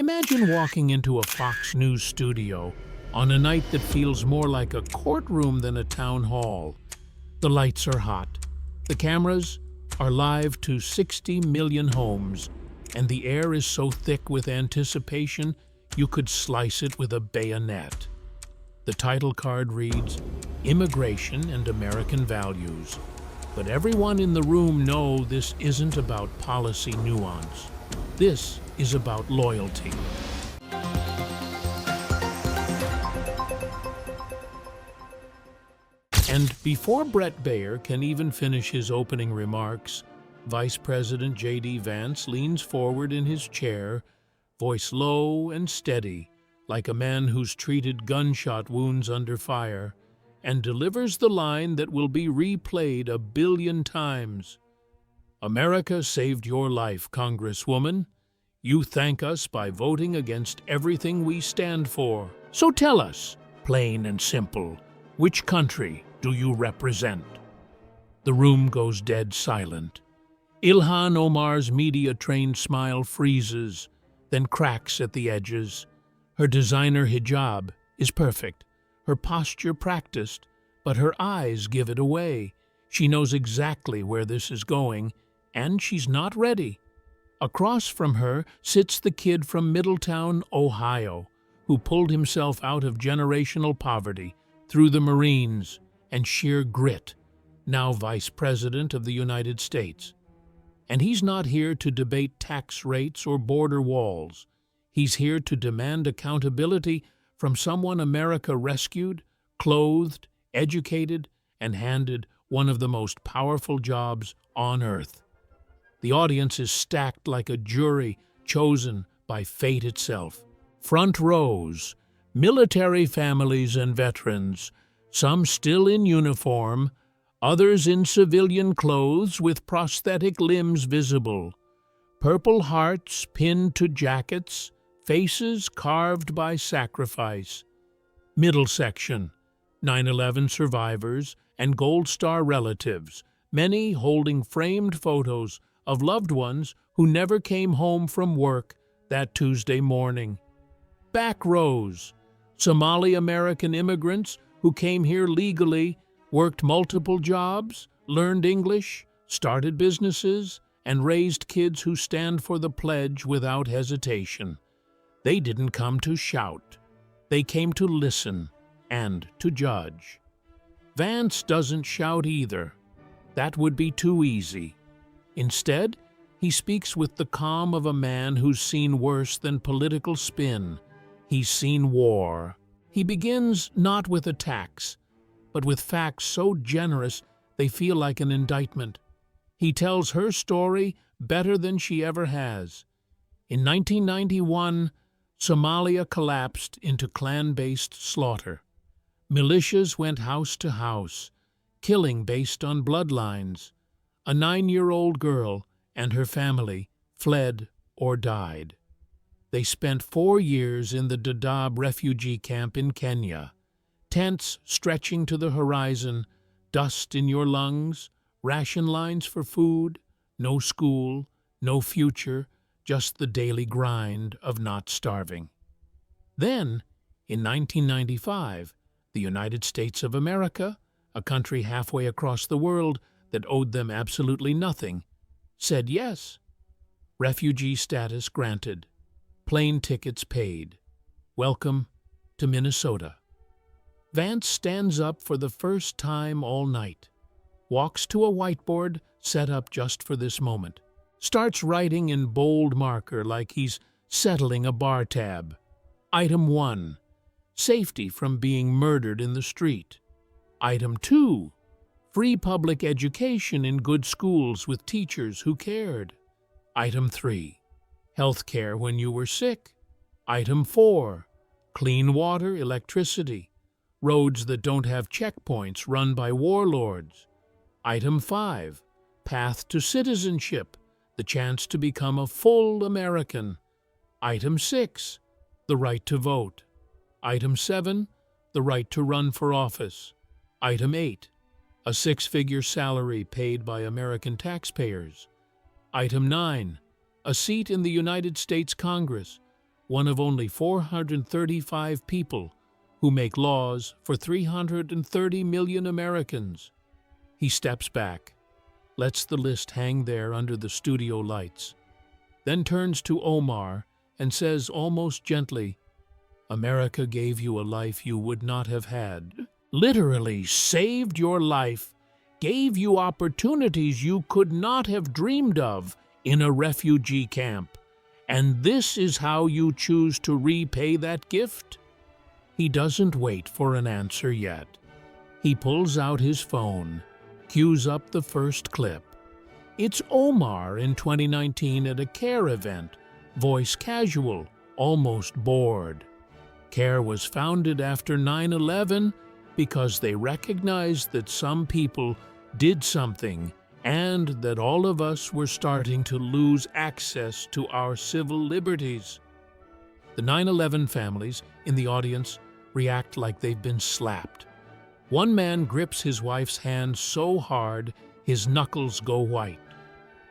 Imagine walking into a Fox News studio on a night that feels more like a courtroom than a town hall. The lights are hot. The cameras are live to 60 million homes, and the air is so thick with anticipation you could slice it with a bayonet. The title card reads, Immigration and American Values. But everyone in the room knows this isn't about policy nuance. This is about loyalty. And before Brett Baer can even finish his opening remarks, Vice President J.D. Vance leans forward in his chair, voice low and steady, like a man who's treated gunshot wounds under fire, and delivers the line that will be replayed 1 billion times. America saved your life, Congresswoman. You thank us by voting against everything we stand for. So tell us, plain and simple, which country do you represent? The room goes dead silent. Ilhan Omar's media-trained smile freezes, then cracks at the edges. Her designer hijab is perfect, her posture practiced, but her eyes give it away. She knows exactly where this is going, and she's not ready. Across from her sits the kid from Middletown, Ohio, who pulled himself out of generational poverty through the Marines and sheer grit, now Vice President of the United States. And he's not here to debate tax rates or border walls. He's here to demand accountability from someone America rescued, clothed, educated, and handed one of the most powerful jobs on earth. The audience is stacked like a jury chosen by fate itself. Front rows, military families and veterans, some still in uniform, others in civilian clothes with prosthetic limbs visible, purple hearts pinned to jackets, faces carved by sacrifice. Middle section, 9/11 survivors and Gold Star relatives, many holding framed photos of loved ones who never came home from work that Tuesday morning. Back rows, Somali-American immigrants who came here legally, worked multiple jobs, learned English, started businesses, and raised kids who stand for the pledge without hesitation. They didn't come to shout. They came to listen and to judge. Vance doesn't shout either. That would be too easy. Instead, he speaks with the calm of a man who's seen worse than political spin. He's seen war. He begins not with attacks, but with facts so generous they feel like an indictment. He tells her story better than she ever has. In 1991, Somalia collapsed into clan-based slaughter. Militias went house to house, killing based on bloodlines. A 9-year-old girl and her family fled or died. They spent 4 years in the Dadaab refugee camp in Kenya. Tents stretching to the horizon, dust in your lungs, ration lines for food, no school, no future, just the daily grind of not starving. Then, in 1995, the United States of America, a country halfway across the world that owed them absolutely nothing, said yes. Refugee status granted. Plane tickets paid. Welcome to Minnesota. Vance stands up for the first time all night, walks to a whiteboard set up just for this moment, starts writing in bold marker like he's settling a bar tab. Item 1, safety from being murdered in the street. Item 2, free public education in good schools with teachers who cared. Item 3, health care when you were sick. Item 4, clean water, electricity, roads that don't have checkpoints run by warlords. Item 5, path to citizenship, the chance to become a full American. Item 6, the right to vote. Item 7, the right to run for office. Item 8, a 6-figure salary paid by American taxpayers. Item 9, a seat in the United States Congress. one of only 435 people who make laws for 330 million Americans. He steps back, lets the list hang there under the studio lights, then turns to Omar and says almost gently, "America gave you a life you would not have had. Literally saved your life, gave you opportunities you could not have dreamed of in a refugee camp. And this is how you choose to repay that gift?" He doesn't wait for an answer yet. He pulls out his phone, cues up the first clip. It's Omar in 2019 at a CARE event, voice casual, almost bored. CARE was founded after 9/11 because they recognized that some people did something and that all of us were starting to lose access to our civil liberties. The 9/11 families in the audience react like they've been slapped. One man grips his wife's hand so hard his knuckles go white.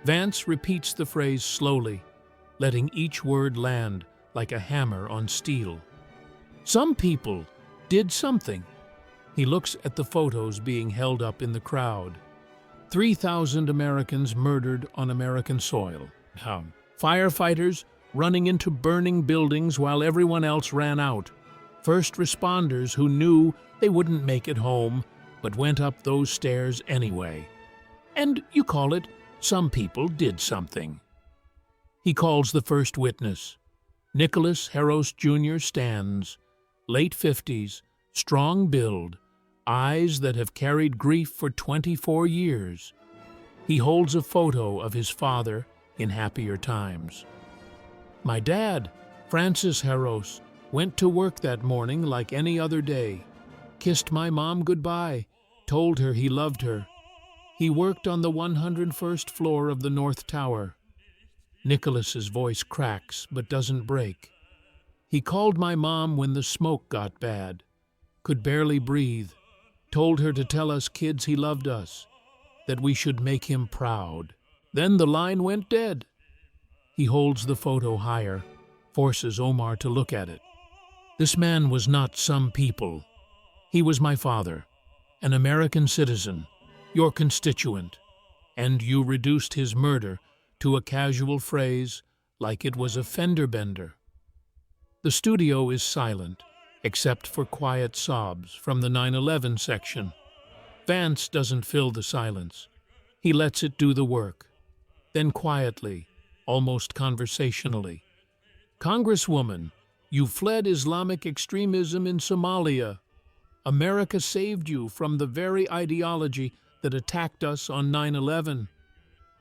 Vance repeats the phrase slowly, letting each word land like a hammer on steel. Some people did something. He looks at the photos being held up in the crowd. 3,000 Americans murdered on American soil. Firefighters running into burning buildings while everyone else ran out. First responders who knew they wouldn't make it home, but went up those stairs anyway. And you call it, some people did something. He calls the first witness. Nicholas Harros Jr. stands, late 50s, strong build, eyes that have carried grief for 24 years. He holds a photo of his father in happier times. "My dad, Francis Harros, went to work that morning like any other day, kissed my mom goodbye, told her he loved her. He worked on the 101st floor of the North Tower." Nicholas's voice cracks but doesn't break. "He called my mom when the smoke got bad, could barely breathe, told her to tell us kids he loved us, that we should make him proud. Then the line went dead." He holds the photo higher, forces Omar to look at it. "This man was not some people. He was my father, an American citizen, your constituent, and you reduced his murder to a casual phrase like it was a fender bender." The studio is silent, except for quiet sobs from the 9/11 section. Vance doesn't fill the silence. He lets it do the work. Then quietly, almost conversationally, "Congresswoman, you fled Islamic extremism in Somalia. America saved you from the very ideology that attacked us on 9/11.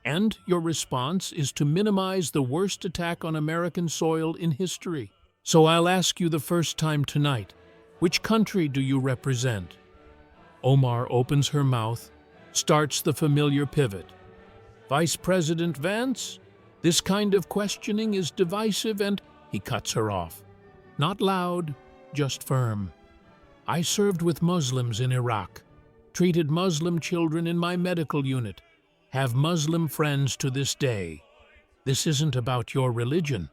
And your response is to minimize the worst attack on American soil in history. So I'll ask you the first time tonight, which country do you represent?" Omar opens her mouth, starts the familiar pivot. "Vice President Vance, this kind of questioning is divisive and—" He cuts her off. Not loud, just firm. "I served with Muslims in Iraq, treated Muslim children in my medical unit, have Muslim friends to this day. This isn't about your religion.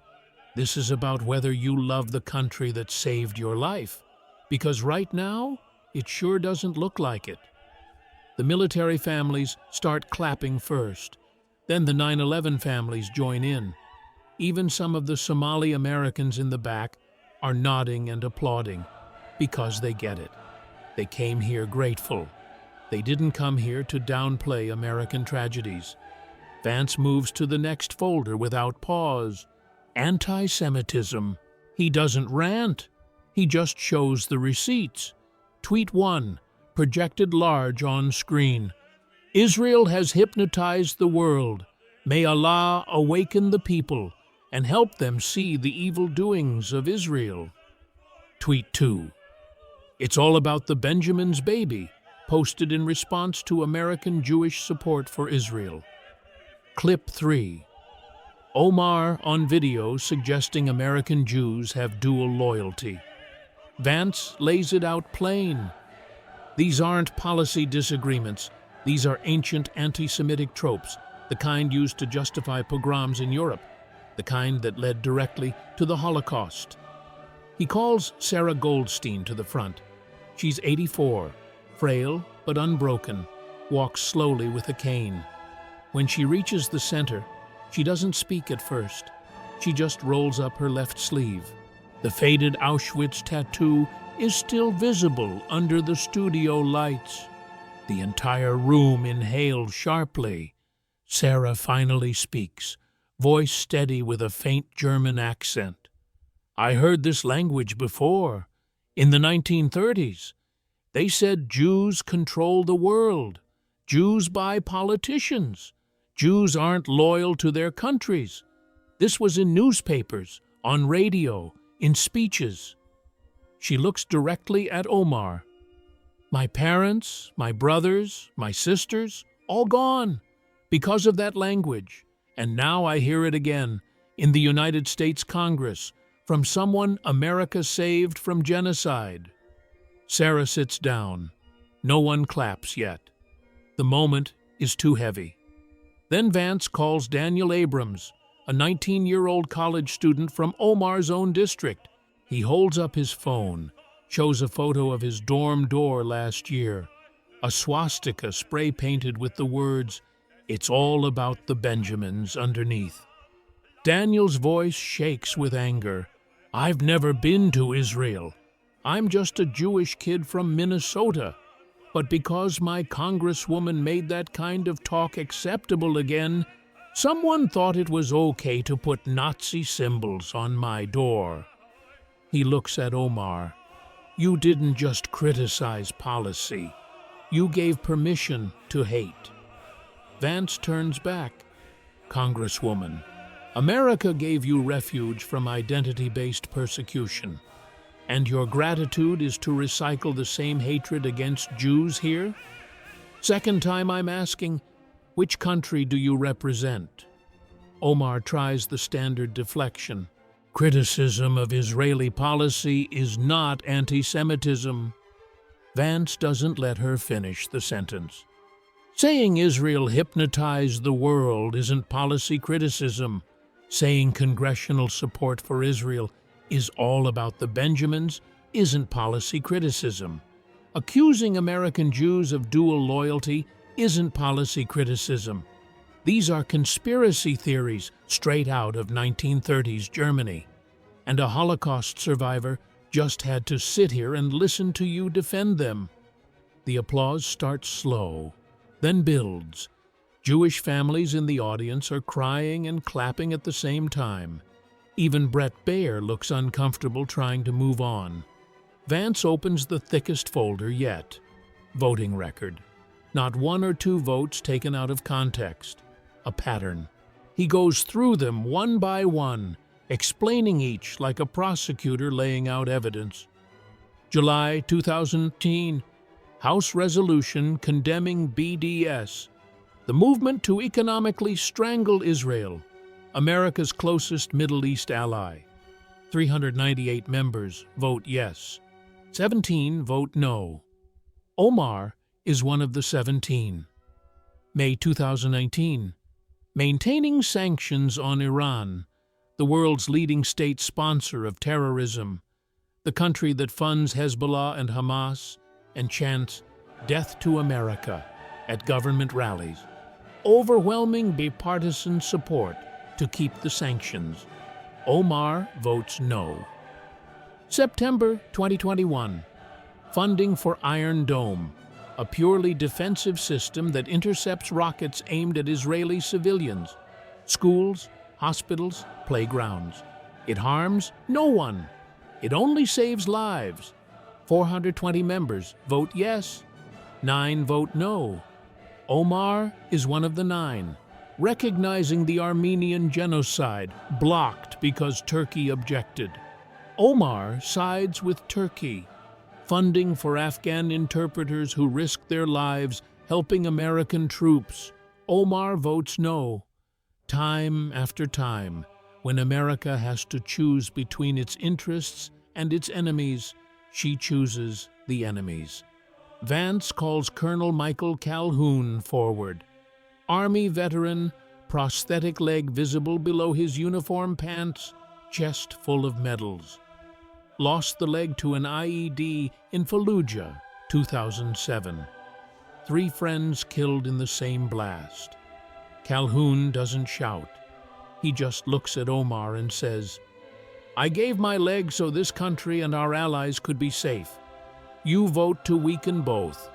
This is about whether you love the country that saved your life. Because right now, it sure doesn't look like it." The military families start clapping first. Then the 9/11 families join in. Even some of the Somali Americans in the back are nodding and applauding because they get it. They came here grateful. They didn't come here to downplay American tragedies. Vance moves to the next folder without pause. Anti-Semitism. He doesn't rant. He just shows the receipts. Tweet 1, projected large on screen. "Israel has hypnotized the world. May Allah awaken the people and help them see the evil doings of Israel." Tweet 2. "It's all about the Benjamin's baby," posted in response to American Jewish support for Israel. Clip 3. Omar on video suggesting American Jews have dual loyalty. Vance lays it out plain. "These aren't policy disagreements. These are ancient anti-Semitic tropes, the kind used to justify pogroms in Europe. the kind that led directly to the Holocaust. He calls Sarah Goldstein to the front. She's 84, frail but unbroken, walks slowly with a cane. When she reaches the center, she doesn't speak at first. She just rolls up her left sleeve. The faded Auschwitz tattoo is still visible under the studio lights. The entire room inhales sharply. Sarah finally speaks, voice steady with a faint German accent. "I heard this language before. In the 1930s, they said Jews control the world. Jews buy politicians. Jews aren't loyal to their countries. This was in newspapers, on radio, in speeches." She looks directly at Omar. "My parents, my brothers, my sisters, all gone because of that language. And now I hear it again in the United States Congress from someone America saved from genocide." Sarah sits down. No one claps yet. The moment is too heavy. Then Vance calls Daniel Abrams, a 19-year-old college student from Omar's own district. He holds up his phone, shows a photo of his dorm door last year, a swastika spray-painted with the words, "It's all about the Benjamins," underneath. Daniel's voice shakes with anger. "I've never been to Israel. I'm just a Jewish kid from Minnesota. But because my congresswoman made that kind of talk acceptable again, someone thought it was okay to put Nazi symbols on my door." He looks at Omar. "You didn't just criticize policy. You gave permission to hate." Vance turns back. "Congresswoman, America gave you refuge from identity-based persecution. And your gratitude is to recycle the same hatred against Jews here? Second time I'm asking, which country do you represent?" Omar tries the standard deflection. "Criticism of Israeli policy is not anti-Semitism." Vance doesn't let her finish the sentence. "Saying Israel hypnotized the world isn't policy criticism. Saying congressional support for Israel is all about the Benjamins isn't policy criticism. Accusing American Jews of dual loyalty isn't policy criticism. These are conspiracy theories straight out of 1930s Germany. And a Holocaust survivor just had to sit here and listen to you defend them." The applause starts slow, then builds. Jewish families in the audience are crying and clapping at the same time. Even Brett Baer looks uncomfortable trying to move on. Vance opens the thickest folder yet. Voting record. Not one or two votes taken out of context. A pattern. He goes through them one by one, explaining each like a prosecutor laying out evidence. July 2010, House resolution condemning BDS, the movement to economically strangle Israel, America's closest Middle East ally. 398 members vote yes. 17 vote no. Omar is one of the 17. May 2019. Maintaining sanctions on Iran, the world's leading state sponsor of terrorism, the country that funds Hezbollah and Hamas and chants "Death to America" at government rallies. Overwhelming bipartisan support to keep the sanctions. Omar votes no. September 2021. Funding for Iron Dome, a purely defensive system that intercepts rockets aimed at Israeli civilians, schools, hospitals, playgrounds. It harms no one. It only saves lives. 420 members vote yes. 9 vote no. Omar is one of the 9. Recognizing the Armenian genocide, blocked because Turkey objected. Omar sides with Turkey. Funding for Afghan interpreters who risked their lives helping American troops. Omar votes no. Time after time, when America has to choose between its interests and its enemies, she chooses the enemies. Vance calls Colonel Michael Calhoun forward. Army veteran, prosthetic leg visible below his uniform pants, chest full of medals. Lost the leg to an IED in Fallujah, 2007. 3 friends killed in the same blast. Calhoun doesn't shout. He just looks at Omar and says, "I gave my leg so this country and our allies could be safe. You vote to weaken both.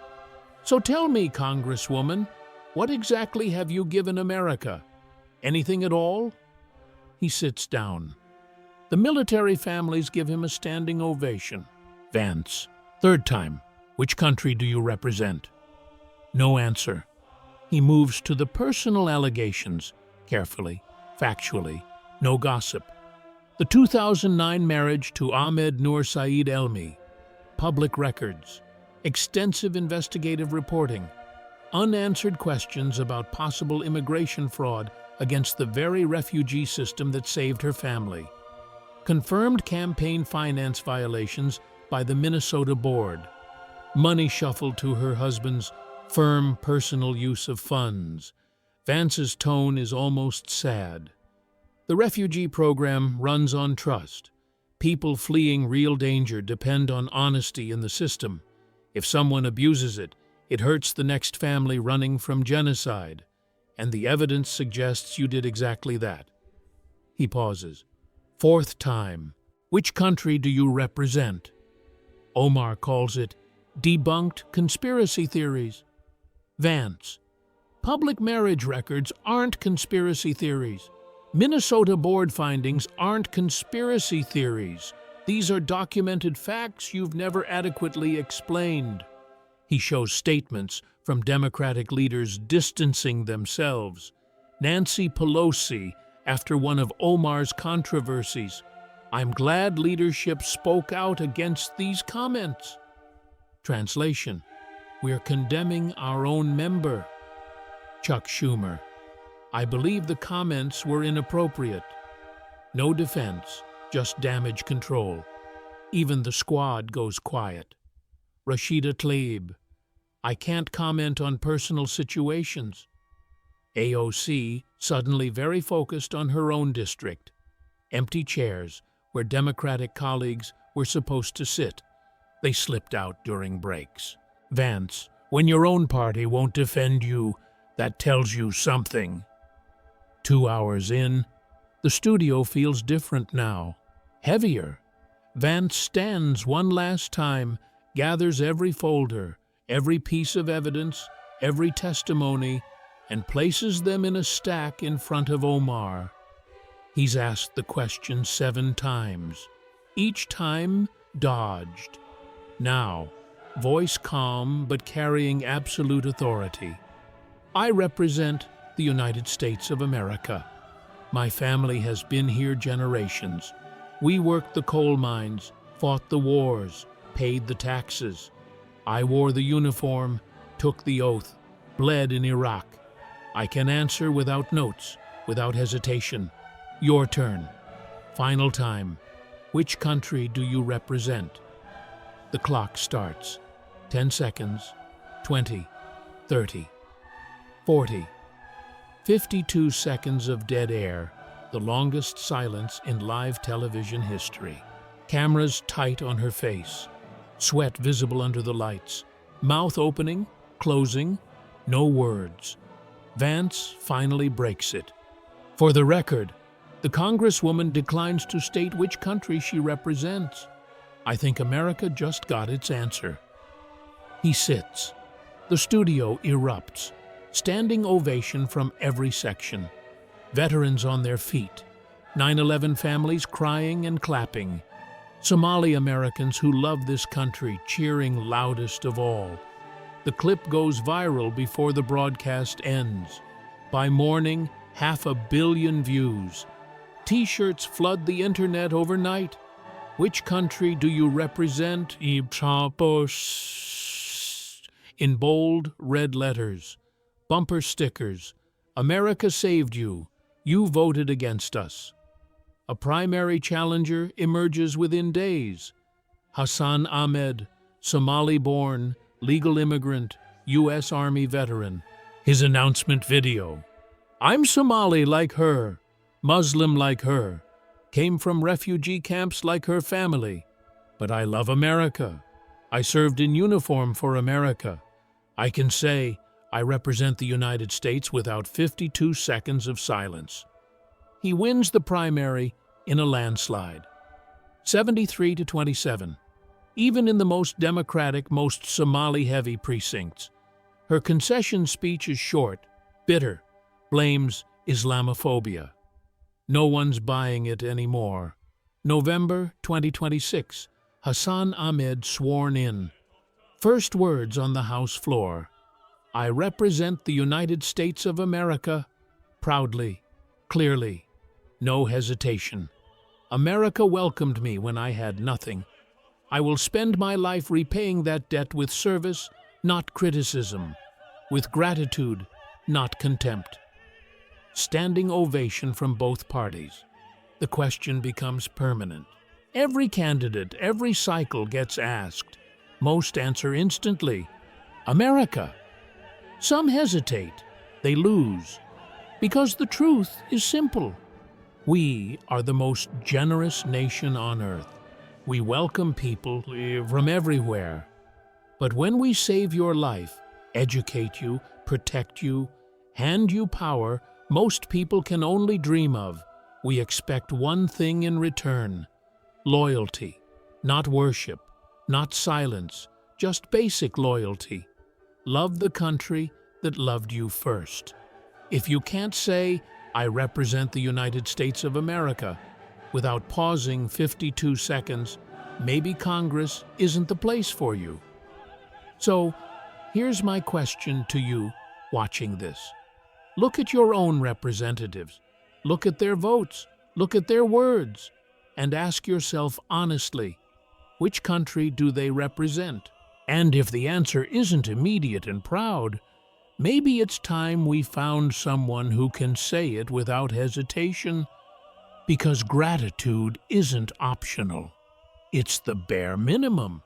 So tell me, Congresswoman, what exactly have you given America? Anything at all?" He sits down. The military families give him a standing ovation. Vance, 3rd time. Which country do you represent? No answer. He moves to the personal allegations, carefully, factually, no gossip. The 2009 marriage to Ahmed Noor Saeed Elmi. Public records. Extensive investigative reporting. Unanswered questions about possible immigration fraud against the very refugee system that saved her family. Confirmed campaign finance violations by the Minnesota board. Money shuffled to her husband's firm personal use of funds. Vance's tone is almost sad. The refugee program runs on trust. People fleeing real danger depend on honesty in the system. If someone abuses it, it hurts the next family running from genocide. And the evidence suggests you did exactly that. He pauses. 4th time. Which country do you represent? Omar calls it debunked conspiracy theories. Vance. Public marriage records aren't conspiracy theories. Minnesota board findings aren't conspiracy theories. These are documented facts you've never adequately explained. He shows statements from Democratic leaders distancing themselves. Nancy Pelosi, after one of Omar's controversies, "I'm glad leadership spoke out against these comments." Translation: We're condemning our own member. Chuck Schumer: "I believe the comments were inappropriate." No defense, just damage control. Even the squad goes quiet. Rashida Tlaib: "I can't comment on personal situations." AOC, suddenly very focused on her own district. Empty chairs where Democratic colleagues were supposed to sit. They slipped out during breaks. Vance: "When your own party won't defend you, that tells you something." 2 hours in, the studio feels different now. Heavier. Vance stands one last time, gathers every folder, every piece of evidence, every testimony, and places them in a stack in front of Omar. He's asked the question 7 times. Each time, dodged. Now, voice calm but carrying absolute authority. "I represent the United States of America. My family has been here generations. We worked the coal mines, fought the wars, paid the taxes. I wore the uniform, took the oath, bled in Iraq. I can answer without notes, without hesitation. Your turn. Final time. Which country do you represent?" The clock starts. 10 seconds, 20, 30, 40. 52 seconds of dead air, the longest silence in live television history. Cameras tight on her face, sweat visible under the lights, mouth opening, closing, no words. Vance finally breaks it. For the record, the Congresswoman declines to state which country she represents. I think America just got its answer. He sits. The studio erupts. Standing ovation from every section. Veterans on their feet. 9/11 families crying and clapping. Somali Americans who love this country cheering loudest of all. The clip goes viral before the broadcast ends. By morning, 500 million views. T-shirts flood the internet overnight. Which country do you represent? In bold red letters. Bumper stickers. America saved you. You voted against us. A primary challenger emerges within days. Hassan Ahmed, Somali-born, legal immigrant, U.S. Army veteran. His announcement video. I'm Somali like her, Muslim like her, came from refugee camps like her family. But I love America. I served in uniform for America. I can say I represent the United States without 52 seconds of silence. He wins the primary in a landslide, 73 to 27. Even in the most Democratic, most Somali-heavy precincts, her concession speech is short, bitter, blames Islamophobia. No one's buying it anymore. November 2026, Hassan Ahmed sworn in. First words on the House floor. I represent the United States of America proudly, clearly, no hesitation. America welcomed me when I had nothing. I will spend my life repaying that debt with service, not criticism, with gratitude, not contempt. Standing ovation from both parties. The question becomes permanent. Every candidate, every cycle gets asked. Most answer instantly, America. Some hesitate, they lose, because the truth is simple. We are the most generous nation on earth. We welcome people from everywhere. But when we save your life, educate you, protect you, hand you power most people can only dream of, we expect one thing in return: loyalty, not worship, not silence, just basic loyalty. Love the country that loved you first. If you can't say, I represent the United States of America, without pausing 52 seconds, maybe Congress isn't the place for you. So, here's my question to you watching this. Look at your own representatives. Look at their votes. Look at their words. And ask yourself honestly, which country do they represent? And if the answer isn't immediate and proud, maybe it's time we found someone who can say it without hesitation, because gratitude isn't optional. It's the bare minimum.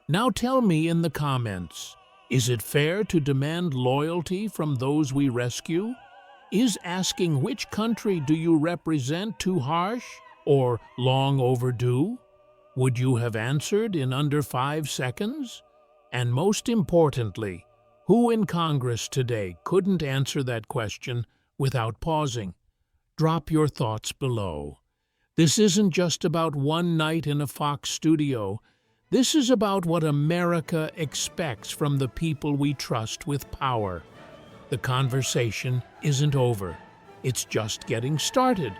Now tell me in the comments, is it fair to demand loyalty from those we rescue? Is asking which country do you represent too harsh or long overdue? Would you have answered in under 5 seconds? And most importantly, who in Congress today couldn't answer that question without pausing? Drop your thoughts below. This isn't just about one night in a Fox studio. This is about what America expects from the people we trust with power. The conversation isn't over. It's just getting started.